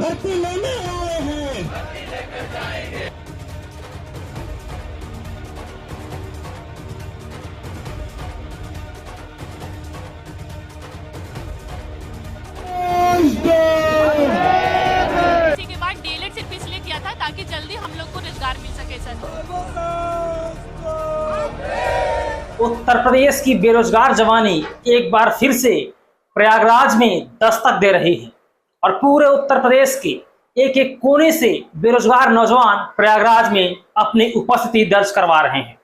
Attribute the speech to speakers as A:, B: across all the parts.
A: भर्ती लेने आए हैं।
B: इसी के बाद डीएलएड सिर्फ इसलिए किया था ताकि जल्दी हम लोग को रोजगार मिल सके सर।
C: उत्तर प्रदेश की बेरोजगार जवानी एक बार फिर से प्रयागराज में दस्तक दे रही है और पूरे उत्तर प्रदेश के एक एक कोने से बेरोजगार नौजवान प्रयागराज में अपनी उपस्थिति दर्ज करवा रहे हैं।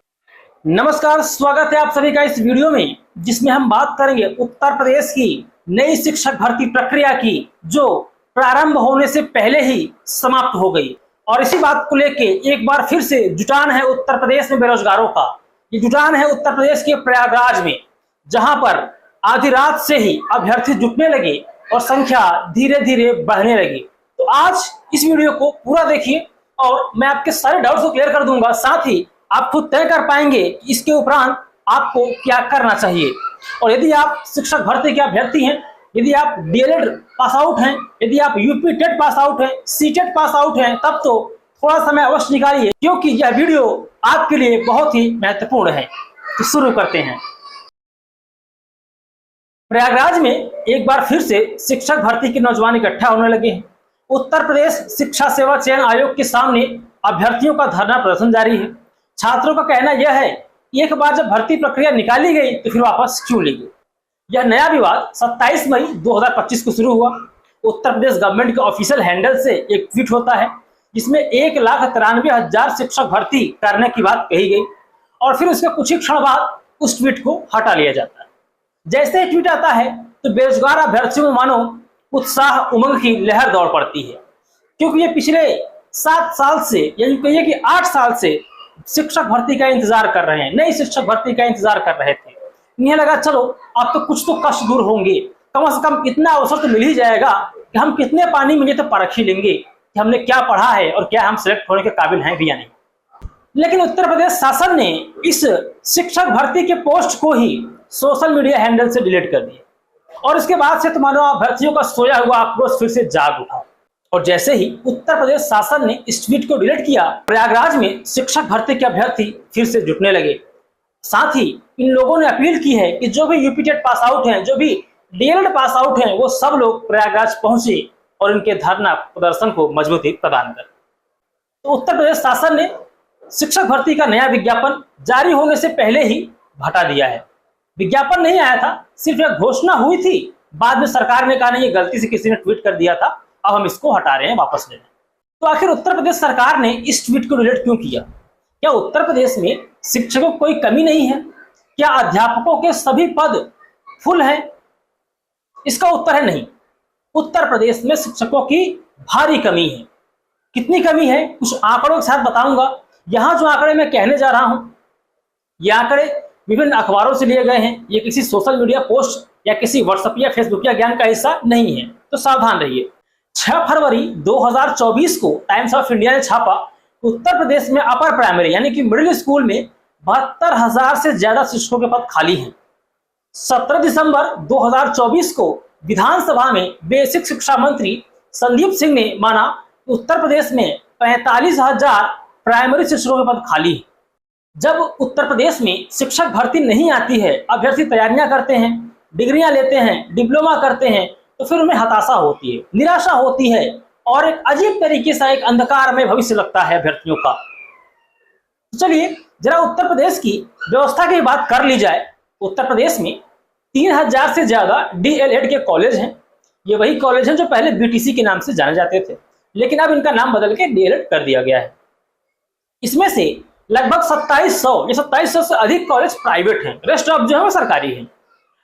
C: नमस्कार, स्वागत है आप सभी का इस वीडियो में, जिसमें हम बात करेंगे उत्तर प्रदेश की नई शिक्षक भर्ती प्रक्रिया की, जो प्रारंभ होने से पहले ही समाप्त हो गई। और इसी बात को लेके एक बार फिर से जुटान है उत्तर प्रदेश में बेरोजगारों का। ये जुटान है उत्तर प्रदेश के प्रयागराज में, जहां पर आधी रात से ही अभ्यर्थी जुटने लगे और संख्या धीरे धीरे बढ़ने लगी। तो आज इस वीडियो को पूरा देखिए और मैं आपके सारे डाउट्स को क्लियर कर दूंगा। साथ ही आप खुद तय कर पाएंगे कि इसके उपरांत आपको क्या करना चाहिए। और यदि आप शिक्षक भर्ती के अभ्यर्थी हैं, यदि आप डीएलएड पास आउट हैं, यदि आप यूपी टेट पास आउट हैं, सीटेट पास आउट हैं, तब तो थोड़ा समय अवश्य निकालिए, क्योंकि यह वीडियो आपके लिए बहुत ही महत्वपूर्ण है। तो शुरू करते हैं। प्रयागराज में एक बार फिर से शिक्षक भर्ती के नौजवान इकट्ठा होने लगे हैं। उत्तर प्रदेश शिक्षा सेवा चयन आयोग के सामने अभ्यर्थियों का धरना प्रदर्शन जारी है। छात्रों का कहना यह है कि एक बार जब भर्ती प्रक्रिया निकाली गई तो फिर वापस क्यों ली गई। यह नया विवाद 27 मई 2025 को शुरू हुआ। उत्तर प्रदेश गवर्नमेंट के ऑफिशियल हैंडल से एक ट्वीट होता है, जिसमें 1,93,000 शिक्षक भर्ती करने की बात कही गई और फिर उसके कुछ ही क्षण बाद उस ट्वीट को हटा लिया जाता है। जैसे ही ट्वीट आता है तो बेरोजगार अभ्यर्थियों में मानो उत्साह उमंग की लहर दौड़ पड़ती है, क्योंकि ये पिछले 7 साल से, यानी कहिए कि 8 साल से शिक्षक भर्ती का इंतजार कर रहे हैं, नई शिक्षक भर्ती का इंतजार कर रहे थे। इन्हें लगा चलो अब तो कुछ तो कष्ट दूर होंगे, कम से कम इतना अवसर तो मिल ही जाएगा कि हम कितने पानी में ये तो परख ही लेंगे कि हमने क्या पढ़ा है और क्या हम सिलेक्ट होने के काबिल हैं भी या नहीं। लेकिन उत्तर प्रदेश शासन ने इस शिक्षक भर्ती के पोस्ट को ही सोशल मीडिया हैंडल से डिलीट कर दिया और इसके बाद से मानो अभ्यर्थियों का सोया हुआ आक्रोश फिर से जाग उठा। और जैसे ही उत्तर प्रदेश शासन ने इस ट्वीट को डिलीट किया, प्रयागराज में शिक्षक भर्ती के अभ्यर्थी फिर से जुटने लगे। साथ ही इन लोगों ने अपील की है कि जो भी यूपी टेट पास आउट हैं, जो भी डीएलएड पास आउट हैं, वो सब लोग प्रयागराज पहुंचे और इनके धरना प्रदर्शन को मजबूती प्रदान कर। तो उत्तर प्रदेश शासन ने शिक्षक भर्ती का नया विज्ञापन जारी होने से पहले ही हटा दिया है। विज्ञापन नहीं आया था, सिर्फ एक घोषणा हुई थी। बाद में सरकार ने कहा नहीं, ये गलती से किसी ने ट्वीट कर दिया था, अब हम इसको हटा रहे हैं, वापस ले रहे हैं। तो आखिर उत्तर प्रदेश सरकार ने इस ट्वीट को डिलीट क्यों किया? क्या उत्तर प्रदेश में शिक्षकों की कोई कमी नहीं है? क्या अध्यापकों के सभी पद फुल हैं? इसका उत्तर है नहीं। उत्तर प्रदेश में शिक्षकों की भारी कमी है। कितनी कमी है कुछ आंकड़ों के साथ बताऊंगा। यहां जो आंकड़े मैं कहने जा रहा हूं, ये आंकड़े विभिन्न अखबारों से लिए गए हैं। ये किसी सोशल मीडिया पोस्ट या किसी व्हाट्सएप या फेसबुक या ज्ञान का हिस्सा नहीं है, तो सावधान रहिए। 6 फरवरी 2024 को टाइम्स ऑफ इंडिया ने छापा, उत्तर प्रदेश में अपर प्राइमरी यानी कि मिडिल स्कूल में 72,000 से ज्यादा शिक्षकों के पद खाली हैं। 17 दिसंबर 2024 को विधानसभा में बेसिक शिक्षा मंत्री संदीप सिंह ने माना कि उत्तर प्रदेश में 45,000 प्राइमरी शिक्षकों के पद खाली हैं। जब उत्तर प्रदेश में शिक्षक भर्ती नहीं आती है, अभ्यर्थी तैयारियां करते हैं, डिग्रियां लेते हैं, डिप्लोमा करते हैं, तो फिर उन्हें हताशा होती है, निराशा होती है और एक अजीब तरीके से एक अंधकार में भविष्य लगता है अभ्यर्थियों का। तो चलिए जरा उत्तर प्रदेश की व्यवस्था की बात कर ली जाए। उत्तर प्रदेश में 3,000 से ज्यादा डीएलएड के कॉलेज हैं। ये वही कॉलेज हैं जो पहले बीटीसी के नाम से जाने जाते थे, लेकिन अब इनका नाम बदल के डीएलएड कर दिया गया है। इसमें से लगभग 2700 से अधिक कॉलेज प्राइवेट हैं, रेस्ट ऑफ जो है वो सरकारी हैं।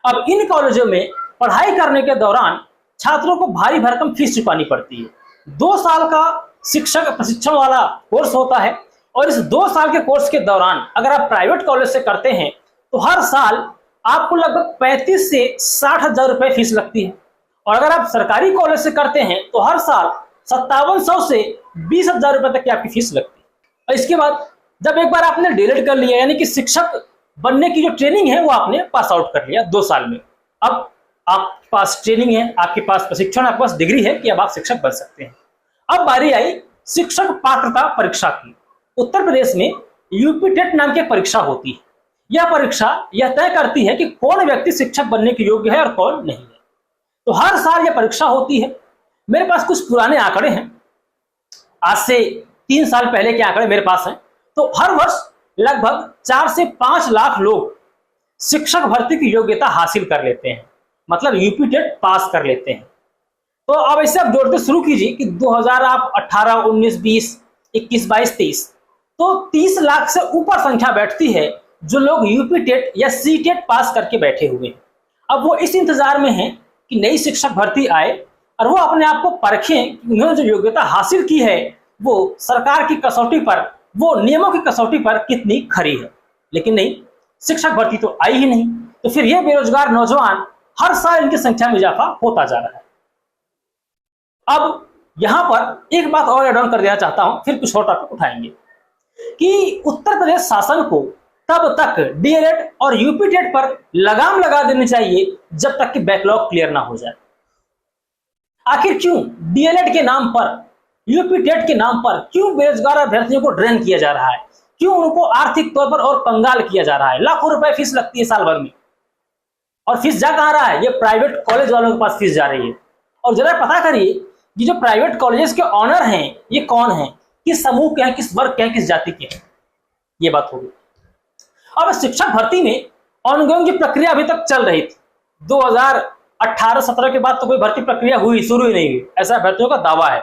C: अब इन कॉलेजों में पढ़ाई करने के दौरान छात्रों को भारी भरकम फीस चुकानी पड़ती है। 2 साल का शिक्षक प्रशिक्षण वाला कोर्स होता है और इस 2 साल के कोर्स के दौरान अगर आप प्राइवेट कॉलेज से करते हैं तो हर साल आपको लगभग 35 से 60,000 रुपए फीस लगती है। और अगर आप सरकारी कॉलेज से करते हैं तो हर साल 5700 से 20,000 रुपए तक की आपकी फीस लगती है। और इसके बाद जब एक बार आपने डीएलएड कर लिया, यानी कि शिक्षक बनने की जो ट्रेनिंग है वो आपने पास आउट कर लिया 2 साल में, अब आपके पास ट्रेनिंग है, आपके पास प्रशिक्षण, आपके पास डिग्री है कि अब आप शिक्षक बन सकते हैं। अब बारी आई शिक्षक पात्रता परीक्षा की। उत्तर प्रदेश में यूपी टेट नाम की एक परीक्षा होती है। यह परीक्षा यह तय करती है कि कौन व्यक्ति शिक्षक बनने के योग्य है और कौन नहीं है। तो हर साल यह परीक्षा होती है। मेरे पास कुछ पुराने आंकड़े हैं, आज से 3 साल पहले के आंकड़े मेरे पास हैं। तो हर वर्ष लगभग 4 से 5 लाख लोग शिक्षक भर्ती की योग्यता हासिल कर लेते हैं, मतलब यूपी टेट पास कर लेते हैं। तो अब ऐसे आप जोड़ते शुरू कीजिए कि 2018, 19, 20, 21, 22, 23, तो 30 लाख से ऊपर संख्या बैठती है जो लोग यूपी टेट या सी टेट पास करके बैठे हुए हैं। अब वो इस इंतजार में हैं कि नई शिक्षक भर्ती आए और वो अपने आप को परखें कि उन्होंने जो योग्यता हासिल की है वो सरकार की कसौटी पर, वो नियमों की कसौटी पर कितनी खरी है। लेकिन नहीं, शिक्षक भर्ती तो आई ही नहीं। तो फिर ये बेरोजगार नौजवान हर साल इनकी संख्या में इजाफा होता जा रहा है। अब यहां पर एक बात और एड ऑन कर देना चाहता हूं, फिर कुछ और टॉपिक उठाएंगे कि उत्तर प्रदेश शासन को तब तक डीएलएड और यूपी टेट पर लगाम लगा देनी चाहिए जब तक कि बैकलॉग क्लियर ना हो जाए। आखिर क्यों डीएलएड के नाम पर, यूपी टेट के नाम पर क्यों बेरोजगार अभ्यर्थियों को ड्रेन किया जा रहा है? क्यों उनको आर्थिक तौर पर और कंगाल किया जा रहा है? लाखों रुपए फीस लगती है साल भर में, और फीस जा कहां रहा है? ये प्राइवेट कॉलेज वालों के पास फीस जा रही है। और जरा पता करिए कि जो प्राइवेट कॉलेजेस के ऑनर हैं ये कौन हैं, किस समूह के हैं, किस वर्ग के हैं, किस जाति के हैं। ये बात होगी। अब शिक्षक भर्ती में ऑनगोइंग की प्रक्रिया अभी तक चल रही थी। 2018-17 के बाद तो कोई भर्ती प्रक्रिया शुरू ही नहीं हुई, ऐसा अभ्यर्थियों का दावा है।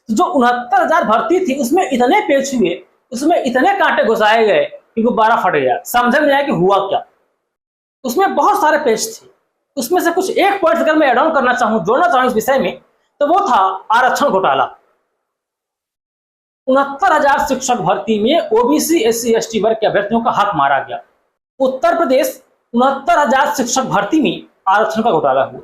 C: तो जो 69,000 भर्ती थी उसमें इतने पेच हुए, उसमें इतने कांटे घुसाए गए कि गुब्बारा फट गया। समझ में आया कि हुआ क्या। उसमें बहुत सारे पेज थे, उसमें से कुछ एक पॉइंट अगर मैं एड ऑन करना चाहूं, जोड़ना चाहूं इस विषय में, तो वो था आरक्षण घोटाला। 69,000 शिक्षक भर्ती में ओबीसी, एससी, एसटी वर्ग के अभ्यर्थियों का हक मारा गया। उत्तर प्रदेश 69,000 शिक्षक भर्ती में आरक्षण का घोटाला हुआ।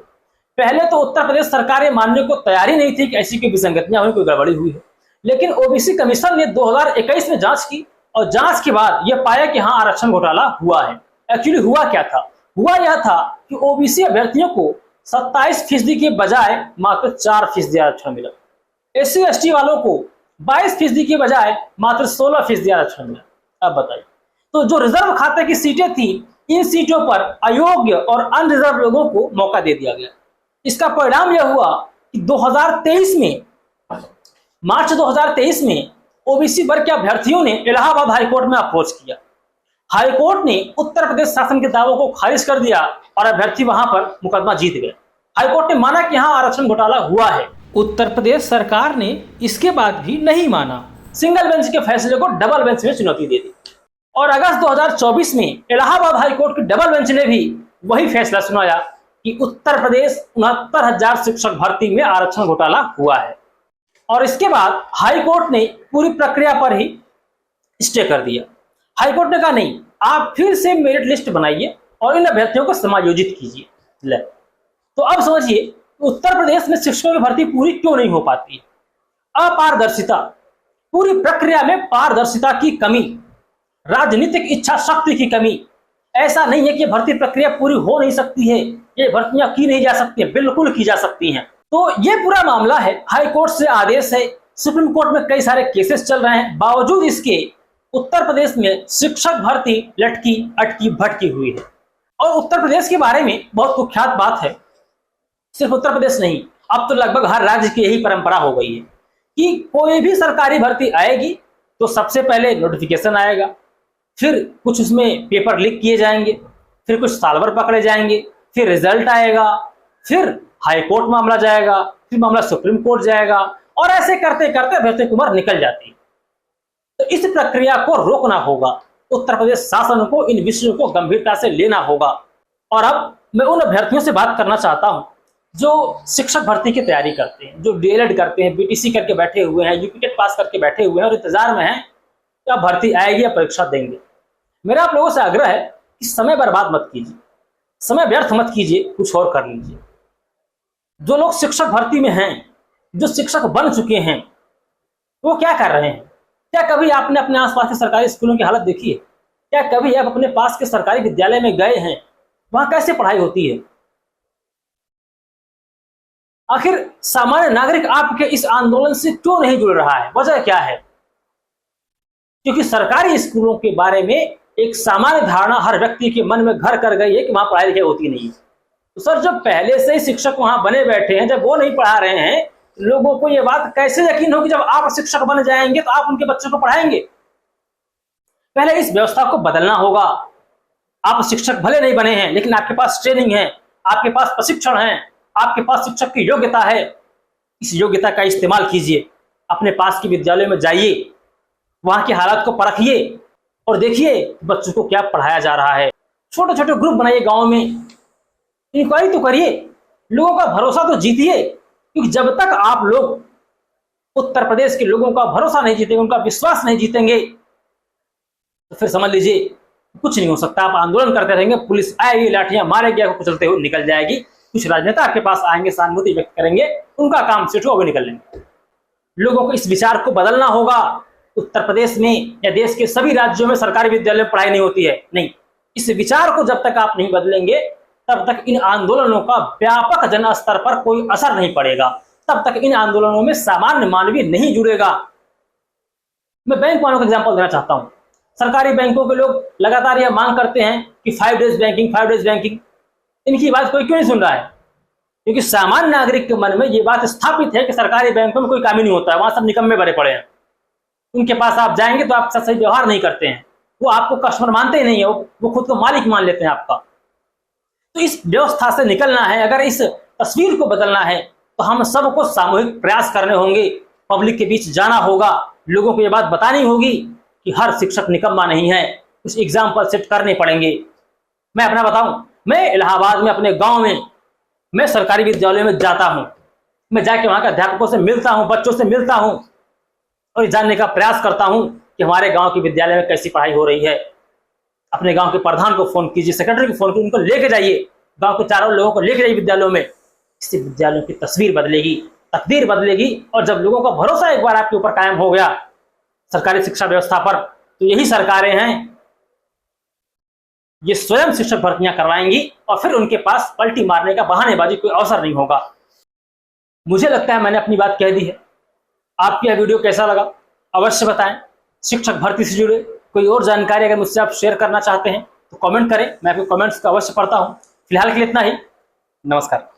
C: पहले तो उत्तर प्रदेश सरकार ये मानने को तैयार ही नहीं थी कि ऐसी कोई विसंगतियां हुई, कोई गड़बड़ी हुई है। लेकिन ओबीसी कमीशन ने 2021 में जांच की और जांच के बाद यह पाया कि हाँ, आरक्षण घोटाला हुआ है। एक्चुअली हुआ क्या था? हुआ यह था कि ओबीसी अभ्यर्थियों को 27% के बजाय मात्र 4% आरक्षण मिला। एससी एसटी वालों को 22% के बजाय मात्र 16% आरक्षण मिला। अब बताइए, तो जो रिजर्व खाते की सीटें थी, इन सीटों पर अयोग्य और अनरिजर्व लोगों को मौका दे दिया गया। इसका परिणाम यह हुआ कि 2023 में, मार्च 2023 में ओबीसी वर्ग के अभ्यर्थियों ने इलाहाबाद हाईकोर्ट में अप्रोच किया। हाईकोर्ट ने उत्तर प्रदेश शासन के दावों को खारिज कर दिया और अभ्यर्थी वहां पर मुकदमा जीत गए। हाईकोर्ट ने माना कि यहां आरक्षण घोटाला हुआ है। उत्तर प्रदेश सरकार ने इसके बाद भी नहीं माना, सिंगल बेंच के फैसले को डबल बेंच में चुनौती दे दी। और अगस्त 2024 में इलाहाबाद हाईकोर्ट की डबल बेंच ने भी वही फैसला सुनाया कि उत्तर प्रदेश 69,000 शिक्षक भर्ती में आरक्षण घोटाला हुआ है। और इसके बाद हाईकोर्ट ने पूरी प्रक्रिया पर ही स्टे कर दिया। हाईकोर्ट ने कहा नहीं, आप फिर से मेरिट लिस्ट बनाइए और इन अभ्यर्थियों को समायोजित कीजिए। ले, तो अब समझिए उत्तर प्रदेश में शिक्षकों की भर्ती पूरी क्यों नहीं हो पाती। अपारदर्शिता, पूरी प्रक्रिया में पारदर्शिता की कमी, राजनीतिक इच्छा शक्ति की कमी। ऐसा नहीं है कि भर्ती प्रक्रिया पूरी हो नहीं सकती है, ये भर्तियां की नहीं जा सकती है, बिल्कुल की जा सकती हैं। तो ये पूरा मामला है, हाई कोर्ट से आदेश है, सुप्रीम कोर्ट में कई सारे केसेस चल रहे हैं। बावजूद इसके उत्तर प्रदेश में शिक्षक भर्ती लटकी अटकी भटकी हुई है। और उत्तर प्रदेश के बारे में बहुत कुख्यात बात है, सिर्फ उत्तर प्रदेश नहीं, अब तो लगभग हर राज्य की यही परंपरा हो गई है कि कोई भी सरकारी भर्ती आएगी तो सबसे पहले नोटिफिकेशन आएगा, फिर कुछ उसमें पेपर लीक किए जाएंगे, फिर कुछ साल भर पकड़े जाएंगे, फिर रिजल्ट आएगा, फिर हाई कोर्ट मामला जाएगा, फिर मामला सुप्रीम कोर्ट जाएगा, और ऐसे करते करते अभ्यर्थी की उम्र निकल जाती है। तो इस प्रक्रिया को रोकना होगा, उत्तर प्रदेश शासन को इन विषयों को गंभीरता से लेना होगा। और अब मैं उन अभ्यर्थियों से बात करना चाहता हूं जो शिक्षक भर्ती की तैयारी करते हैं, जो डीएलएड करते हैं, बीटीसी करके बैठे हुए हैं, यूपी टेट पास करके बैठे हुए हैं और इंतजार में हैं कि अब भर्ती आएगी या परीक्षा देंगे। मेरा आप लोगों से आग्रह है कि समय बर्बाद मत कीजिए, समय व्यर्थ मत कीजिए, कुछ और कर लीजिए। जो लोग शिक्षक भर्ती में हैं, जो शिक्षक बन चुके हैं, वो क्या कर रहे हैं? क्या कभी आपने अपने आसपास के सरकारी स्कूलों की हालत देखी है? क्या कभी आप अपने पास के सरकारी विद्यालय में गए हैं? वहां कैसे पढ़ाई होती है? आखिर सामान्य नागरिक आपके इस आंदोलन से क्यों नहीं जुड़ रहा है? वजह क्या है? क्योंकि सरकारी स्कूलों के बारे में एक सामान्य धारणा हर व्यक्ति के मन में घर कर गई है कि वहां पढ़ाई लिखाई होती नहीं। तो सर, जब पहले से ही शिक्षक वहां बने बैठे हैं, जब वो नहीं पढ़ा रहे हैं, लोगों को ये बात कैसे यकीन हो कि जब आप शिक्षक बन जाएंगे तो आप उनके बच्चों को पढ़ाएंगे? पहले इस व्यवस्था को बदलना होगा। आप शिक्षक भले नहीं बने हैं, लेकिन आपके पास ट्रेनिंग है, आपके पास प्रशिक्षण है, आपके पास शिक्षक की योग्यता है। इस योग्यता का इस्तेमाल कीजिए। अपने पास के विद्यालय में जाइए, वहां के हालात को परखिए और देखिए बच्चों को क्या पढ़ाया जा रहा है। छोटे छोटे ग्रुप बनाइए, गांव में इंक्वायरी तो करिए, लोगों का भरोसा तो जीतिए। क्योंकि जब तक आप लोग उत्तर प्रदेश के लोगों का भरोसा नहीं जीतेंगे, उनका विश्वास नहीं जीतेंगे, तो फिर समझ लीजिए कुछ नहीं हो सकता। आप आंदोलन करते रहेंगे, पुलिस आएगी, लाठियां मारेगी, आपको कुचलते हुए निकल जाएगी। कुछ राजनेता आपके पास आएंगे, सहानुभूति व्यक्त करेंगे, उनका काम सेट हो, निकल लेंगे। लोगों को इस विचार को बदलना होगा। उत्तर प्रदेश में या देश के सभी राज्यों में सरकारी विद्यालय में पढ़ाई नहीं होती है, नहीं। इस विचार को जब तक आप नहीं बदलेंगे, तब तक इन आंदोलनों का व्यापक जन स्तर पर कोई असर नहीं पड़ेगा। तब तक इन आंदोलनों में सामान्य मानवीय नहीं जुड़ेगा। मैं बैंक वालों का एग्जांपल देना चाहता हूं। सरकारी बैंकों के लोग लगातार यह मांग करते हैं कि 5 डेज बैंकिंग, 5 डेज बैंकिंग। इनकी बात कोई क्यों नहीं सुन रहा है? क्योंकि सामान्य नागरिक के मन में यह बात स्थापित है कि सरकारी बैंकों में कोई काम ही नहीं होता है, वहां सब निकम्मे भरे पड़े हैं। उनके पास आप जाएंगे तो आपके साथ सही व्यवहार नहीं करते हैं, वो आपको कस्टमर मानते ही नहीं है, वो खुद को मालिक मान लेते हैं आपका। तो इस व्यवस्था से निकलना है, अगर इस तस्वीर को बदलना है, तो हम सबको सामूहिक प्रयास करने होंगे। पब्लिक के बीच जाना होगा, लोगों को यह बात बतानी होगी कि हर शिक्षक निकम्मा नहीं है, कुछ एग्जाम्पल सेट करने पड़ेंगे। मैं अपना बताऊं, मैं इलाहाबाद में अपने गांव में मैं सरकारी विद्यालय में जाता हूं। मैं जाके वहां के अध्यापकों से मिलता हूं, बच्चों से मिलता हूं और जानने का प्रयास करता हूं कि हमारे गांव के विद्यालय में कैसी पढ़ाई हो रही है। अपने गांव के प्रधान को फोन कीजिए, सेक्रेटरी को फोन कीजिए, उनको लेके जाइए, गांव के चारों लोगों को लेके जाइए विद्यालयों में। इससे विद्यालयों की तस्वीर बदलेगी, तकदीर बदलेगी। और जब लोगों का भरोसा एक बार आपके ऊपर कायम हो गया सरकारी शिक्षा व्यवस्था पर, तो यही सरकारें हैं ये स्वयं शिक्षक भर्तियां करवाएंगी और फिर उनके पास पलटी मारने का, बहानेबाजी कोई अवसर नहीं होगा। मुझे लगता है मैंने अपनी बात कह दी है। आपको यह वीडियो कैसा लगा अवश्य बताएं। शिक्षक भर्ती से जुड़े कोई और जानकारी अगर मुझसे आप शेयर करना चाहते हैं तो कमेंट करें, मैं आपके कमेंट्स को अवश्य पढ़ता हूं। फिलहाल के लिए इतना ही, नमस्कार।